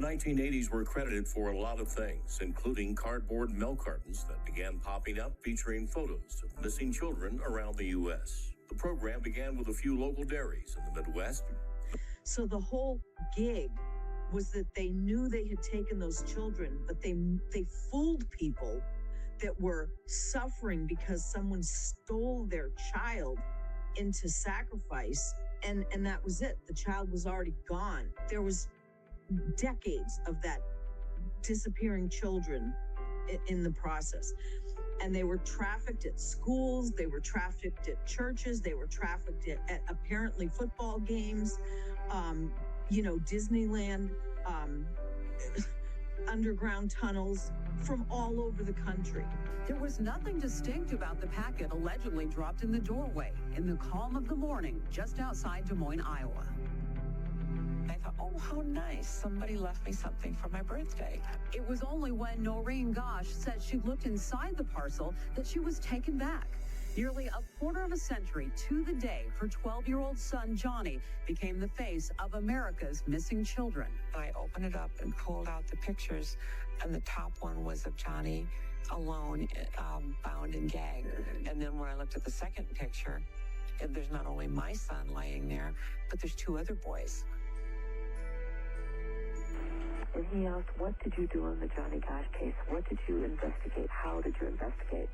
1980s were credited for a lot of things, including cardboard milk cartons that began popping up featuring photos of missing children around the U.S. The program began with a few local dairies in the Midwest. So the whole gig was that they knew they had taken those children, but they fooled people that were suffering because someone stole their child into sacrifice, and that was it. The child was already gone. There was decades of that disappearing children in the process. And they were trafficked at schools, they were trafficked at churches, they were trafficked at apparently football games, Disneyland, underground tunnels from all over the country. There was nothing distinct about the packet allegedly dropped in the doorway in the calm of the morning just outside Des Moines, Iowa. I thought, oh, how nice. Somebody left me something for my birthday. It was only when Noreen Gosh said she looked inside the parcel that she was taken back. Nearly a quarter of a century to the day, her 12-year-old son, Johnny, became the face of America's missing children. I opened it up and pulled out the pictures, and the top one was of Johnny alone, bound and gagged. And then when I looked at the second picture, there's not only my son laying there, but there's two other boys. And he asked, what did you do on the Johnny Gosh case? What did you investigate? How did you investigate?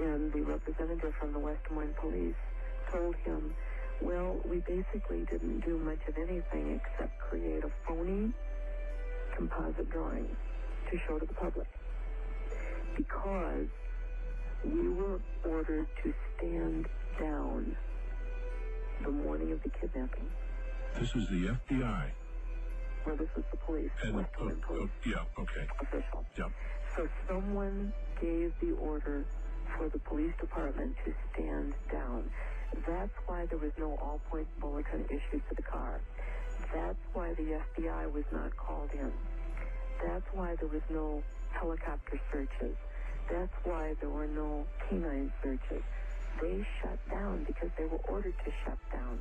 And the representative from the West Des Moines Police told him, well, we basically didn't do much of anything except create a phony composite drawing to show to the public. Because we were ordered to stand down the morning of the kidnapping. This is the FBI. Well, this is the police, West Des Moines Police. Official. Yeah. So someone gave the order for the police department to stand down. That's why there was no all-point bulletin issued to the car. That's why the FBI was not called in. That's why there was no helicopter searches. That's why there were no canine searches. They shut down because they were ordered to shut down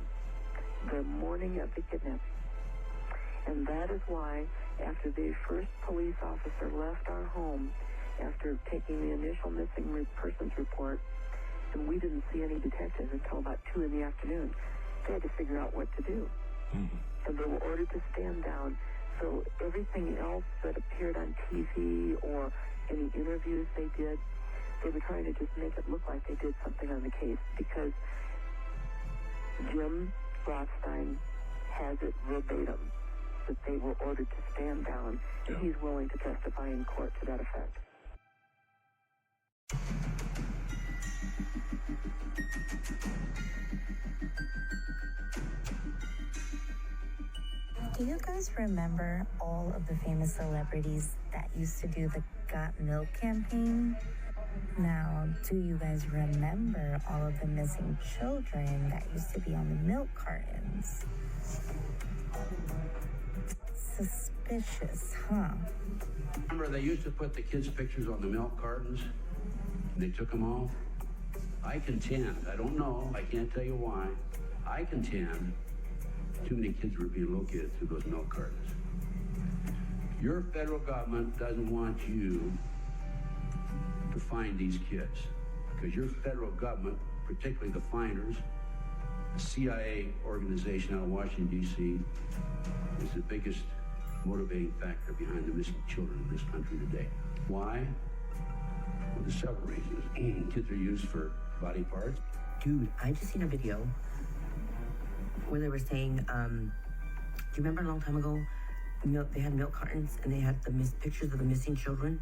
the morning of the kidnapping. And that is why, after the first police officer left our home, after taking the initial missing persons report, and we didn't see any detectives until about 2 in the afternoon, they had to figure out what to do. And they were ordered to stand down. So everything else that appeared on TV or any interviews they did, they were trying to just make it look like they did something on the case, because Jim Rothstein has it verbatim that they were ordered to stand down, and he's willing to testify in court to that effect. Do you guys remember all of the famous celebrities that used to do the Got Milk campaign? Now, do you guys remember all of the missing children that used to be on the milk cartons? Suspicious, huh? Remember, they used to put the kids' pictures on the milk cartons, and they took them all? I contend, I don't know, I can't tell you why, I contend too many kids were being located through those milk cartons. Your federal government doesn't want you to find these kids, because your federal government, particularly the finders, the CIA organization out of Washington, D.C., is the biggest motivating factor behind the missing children in this country today. Why? Well, there's several reasons. Kids are used for body parts. Dude, I just seen a video where they were saying, do you remember a long time ago, they had milk cartons and they had the pictures of the missing children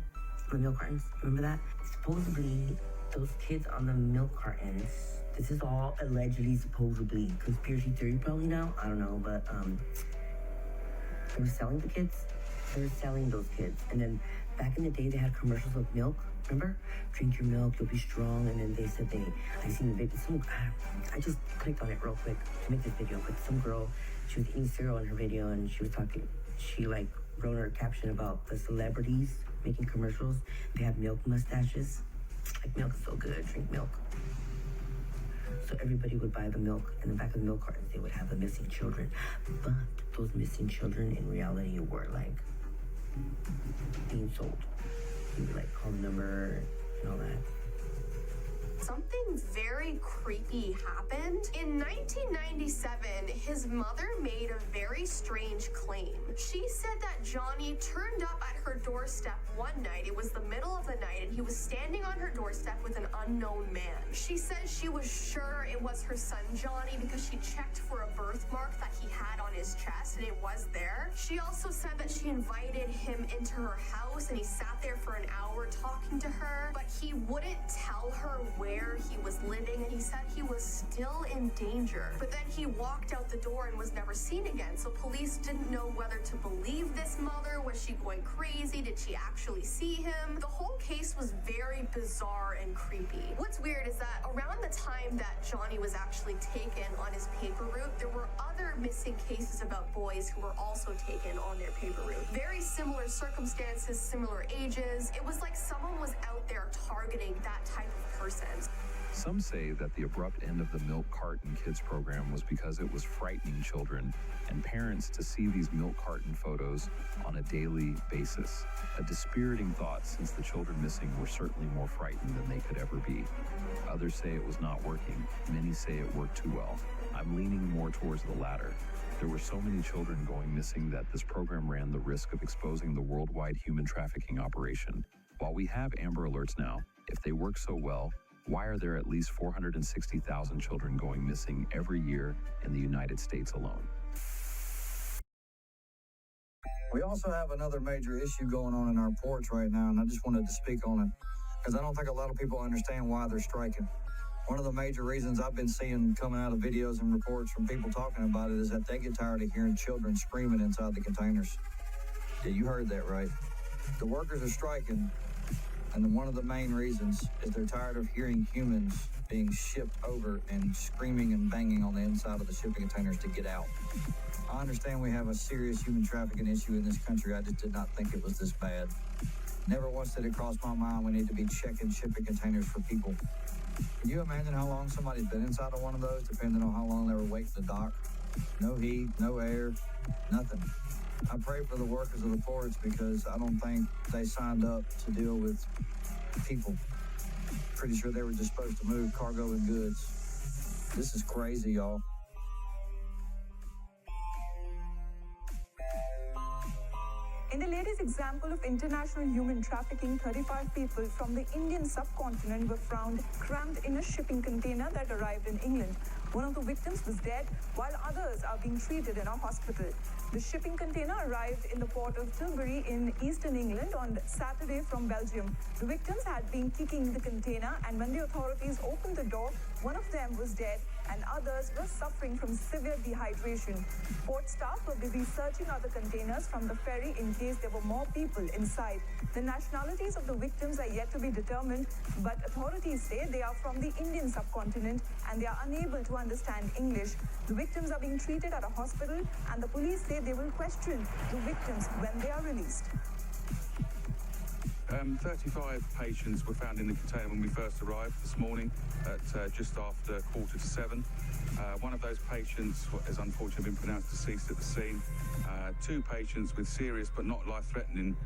on the milk cartons? Remember that? Supposedly, those kids on the milk cartons, this is all allegedly, supposedly, conspiracy theory probably now, I don't know, but they were selling the kids. They were selling those kids. And then back in the day, they had commercials of milk. Remember? Drink your milk, you'll be strong. And then they said I seen the video. I just clicked on it real quick to make this video. But some girl, she was eating cereal in her video, and she was talking. She wrote in her caption about the celebrities making commercials. They have milk mustaches. Like, milk is so good. Drink milk. So everybody would buy the milk. In the back of the milk cartons, they would have the missing children. But those missing children, in reality, were like being sold. You would like call the number and all that. Something very creepy happened. In 1997, his mother made a very strange claim. She said that Johnny turned up at her doorstep one night. It was the middle of the night, and he was standing on her doorstep with an unknown man. She said she was sure it was her son Johnny because she checked for a birthmark that he had on his chest, and it was there. She also said that she invited him into her house, and he sat there for an hour talking to her, but he wouldn't tell her where he was living, and he said he was still in danger. But then he walked out the door and was never seen again, so police didn't know whether to believe this mother. Was she going crazy? Did she actually see him? The whole case was very bizarre and creepy. What's weird is that around the time that Johnny was actually taken on his paper route, there were other missing cases about boys who were also taken on their paper route. Very similar circumstances, similar ages. It was like someone was out there targeting that type of person. Some say that the abrupt end of the Milk Carton Kids program was because it was frightening children and parents to see these milk carton photos on a daily basis. A dispiriting thought, since the children missing were certainly more frightened than they could ever be. Others say it was not working. Many say it worked too well. I'm leaning more towards the latter. There were so many children going missing that this program ran the risk of exposing the worldwide human trafficking operation. While we have Amber Alerts now, if they work so well, why are there at least 460,000 children going missing every year in the United States alone? We also have another major issue going on in our ports right now, and I just wanted to speak on it because I don't think a lot of people understand why they're striking. One of the major reasons I've been seeing coming out of videos and reports from people talking about it is that they get tired of hearing children screaming inside the containers. Yeah, you heard that right. The workers are striking, and one of the main reasons is they're tired of hearing humans being shipped over and screaming and banging on the inside of the shipping containers to get out. I understand we have a serious human trafficking issue in this country. I just did not think it was this bad. Never once did it cross my mind we need to be checking shipping containers for people. Can you imagine how long somebody's been inside of one of those, depending on how long they were waiting to dock? No heat, no air, nothing. I pray for the workers of the ports because I don't think they signed up to deal with people. Pretty sure they were just supposed to move cargo and goods. This is crazy, y'all. In the latest example of international human trafficking, 35 people from the Indian subcontinent were found crammed in a shipping container that arrived in England. One of the victims was dead, while others are being treated in a hospital. The shipping container arrived in the port of Tilbury in eastern England on Saturday from Belgium. The victims had been kicking the container, and when the authorities opened the door, one of them was dead and others were suffering from severe dehydration. Port staff will be researching other containers from the ferry in case there were more people inside. The nationalities of the victims are yet to be determined, but authorities say they are from the Indian subcontinent and they are unable to understand English. The victims are being treated at a hospital, and the police say they will question the victims when they are released. 35 patients were found in the container when we first arrived this morning at just after 6:45. One of those patients has unfortunately been pronounced deceased at the scene. 2 patients with serious but not life-threatening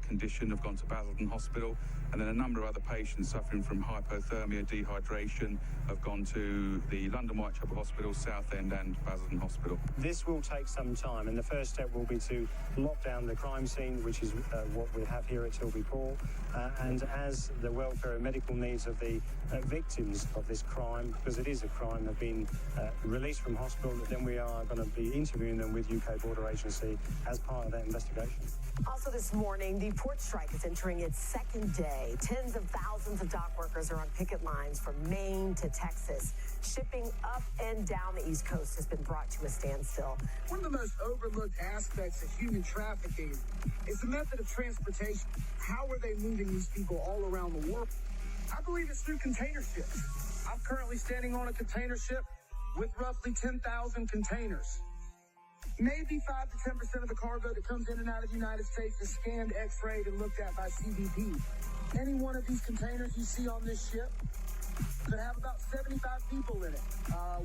condition have gone to Basildon Hospital, and then a number of other patients suffering from hypothermia, dehydration have gone to the London Whitechapel Hospital, Southend and Basildon Hospital. This will take some time, and the first step will be to lock down the crime scene, which is what we have here at Tilbury Port, and as the welfare and medical needs of the victims of this crime, because it is a crime, have been released from hospital, then we are going to be interviewing them with UK Border Agency as part of that investigation. Also this morning, the port strike is entering its second day. Tens of thousands of dock workers are on picket lines from Maine to Texas. Shipping up and down the East Coast has been brought to a standstill. One of the most overlooked aspects of human trafficking is the method of transportation. How are they moving these people all around the world? I believe it's through container ships. I'm currently standing on a container ship with roughly 10,000 containers. Maybe 5 to 10% of the cargo that comes in and out of the United States is scanned, x-rayed, and looked at by CBP. Any one of these containers you see on this ship Could have about 75 people in it.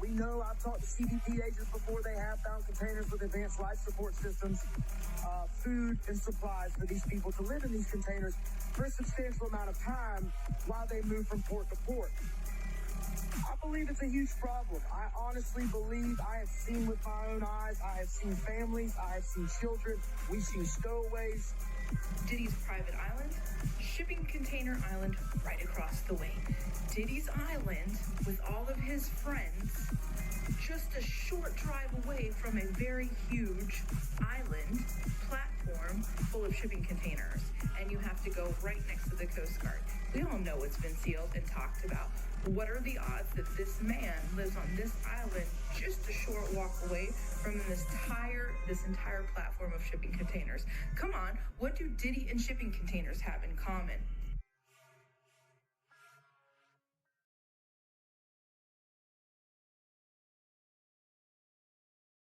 We know I've talked to CBP agents before. They have found containers with advanced life support systems, food and supplies for these people to live in these containers for a substantial amount of time while they move from port to port. I believe it's a huge problem. I honestly believe I have seen with my own eyes. I have seen families. I have seen children. We've seen stowaways. Diddy's private island, shipping container island right across the way. Diddy's island with all of his friends, just a short drive away from a very huge island platform full of shipping containers. And you have to go right next to the Coast Guard. We all know it's been sealed and talked about. What are the odds that this man lives on this island just a short walk away from this entire platform of shipping containers? Come on, what do Diddy and shipping containers have in common?